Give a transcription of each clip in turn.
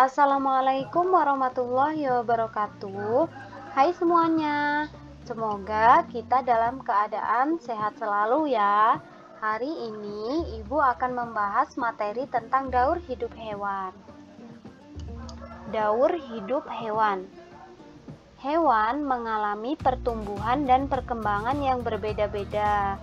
Assalamualaikum warahmatullahi wabarakatuh. Hai semuanya, semoga kita dalam keadaan sehat selalu ya. Hari ini Ibu akan membahas materi tentang daur hidup hewan. Daur hidup hewan. Hewan mengalami pertumbuhan dan perkembangan yang berbeda-beda.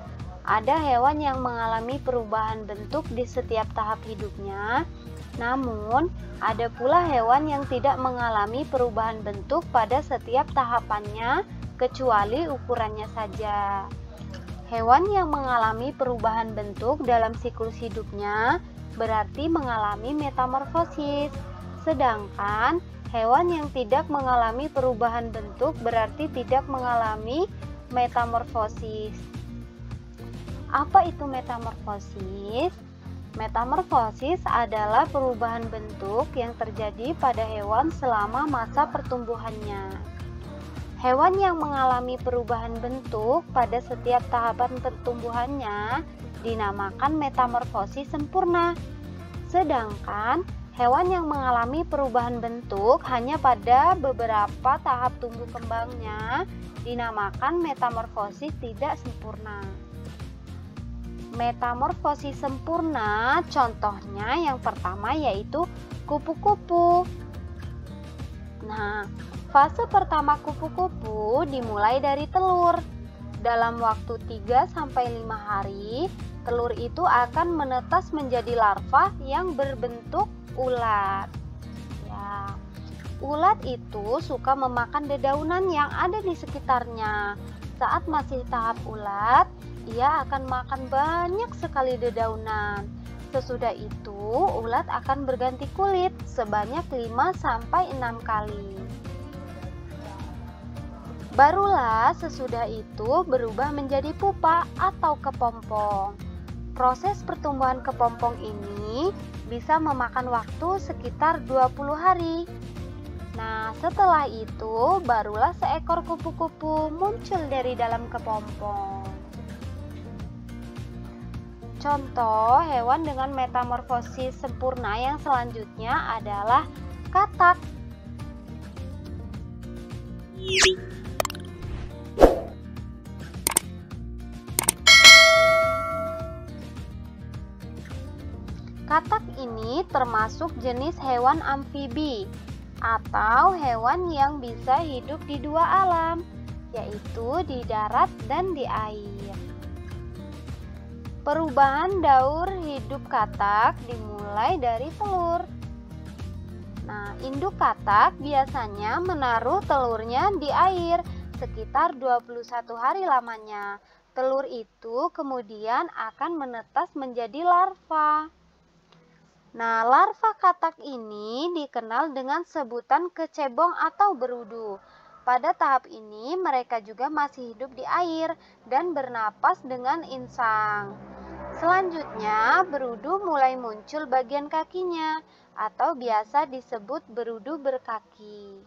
Ada hewan yang mengalami perubahan bentuk di setiap tahap hidupnya. Namun, ada pula hewan yang tidak mengalami perubahan bentuk pada setiap tahapannya, kecuali ukurannya saja. Hewan yang mengalami perubahan bentuk dalam siklus hidupnya berarti mengalami metamorfosis. Sedangkan hewan yang tidak mengalami perubahan bentuk berarti tidak mengalami metamorfosis. Apa itu metamorfosis? Metamorfosis adalah perubahan bentuk yang terjadi pada hewan selama masa pertumbuhannya. Hewan yang mengalami perubahan bentuk pada setiap tahapan pertumbuhannya dinamakan metamorfosis sempurna. Sedangkan hewan yang mengalami perubahan bentuk hanya pada beberapa tahap tumbuh kembangnya dinamakan metamorfosis tidak sempurna. Metamorfosis sempurna contohnya yang pertama yaitu kupu-kupu. Nah, fase pertama kupu-kupu dimulai dari telur. Dalam waktu 3-5 hari, telur itu akan menetas menjadi larva yang berbentuk ulat. Ya, ulat itu suka memakan dedaunan yang ada di sekitarnya. Saat masih tahap ulat, ia akan makan banyak sekali dedaunan. Sesudah itu, ulat akan berganti kulit sebanyak 5-6 kali. Barulah sesudah itu berubah menjadi pupa atau kepompong. Proses pertumbuhan kepompong ini bisa memakan waktu sekitar 20 hari. Nah, setelah itu barulah seekor kupu-kupu muncul dari dalam kepompong. Contoh hewan dengan metamorfosis sempurna yang selanjutnya adalah katak. Katak ini termasuk jenis hewan amfibi atau hewan yang bisa hidup di dua alam, yaitu di darat dan di air. Perubahan daur hidup katak dimulai dari telur. Nah, induk katak biasanya menaruh telurnya di air sekitar 21 hari lamanya. Telur itu kemudian akan menetas menjadi larva. Nah, larva katak ini dikenal dengan sebutan kecebong atau berudu. Pada tahap ini mereka juga masih hidup di air dan bernapas dengan insang. Selanjutnya, berudu mulai muncul bagian kakinya atau biasa disebut berudu berkaki.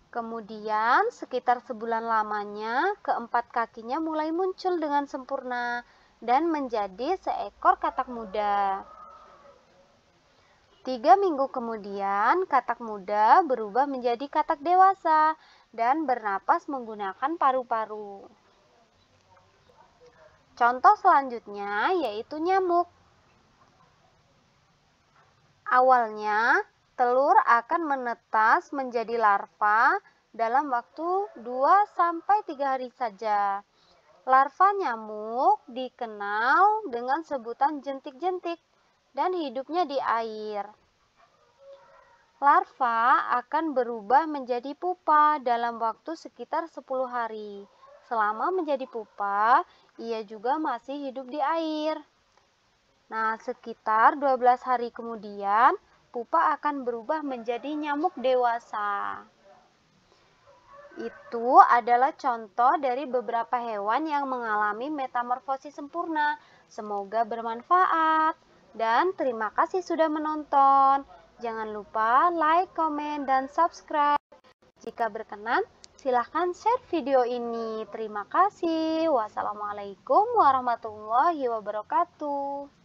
Kemudian, sekitar sebulan lamanya, keempat kakinya mulai muncul dengan sempurna dan menjadi seekor katak muda. 3 minggu kemudian, katak muda berubah menjadi katak dewasa dan bernapas menggunakan paru-paru. Contoh selanjutnya yaitu nyamuk. Awalnya, telur akan menetas menjadi larva dalam waktu 2-3 hari saja. Larva nyamuk dikenal dengan sebutan jentik-jentik dan hidupnya di air. Larva akan berubah menjadi pupa dalam waktu sekitar 10 hari. Selama menjadi pupa, ia juga masih hidup di air. Nah, sekitar 12 hari kemudian, pupa akan berubah menjadi nyamuk dewasa. Itu adalah contoh dari beberapa hewan yang mengalami metamorfosis sempurna. Semoga bermanfaat. Dan terima kasih sudah menonton. Jangan lupa like, komen, dan subscribe. Jika berkenan, silahkan share video ini. Terima kasih. Wassalamualaikum warahmatullahi wabarakatuh.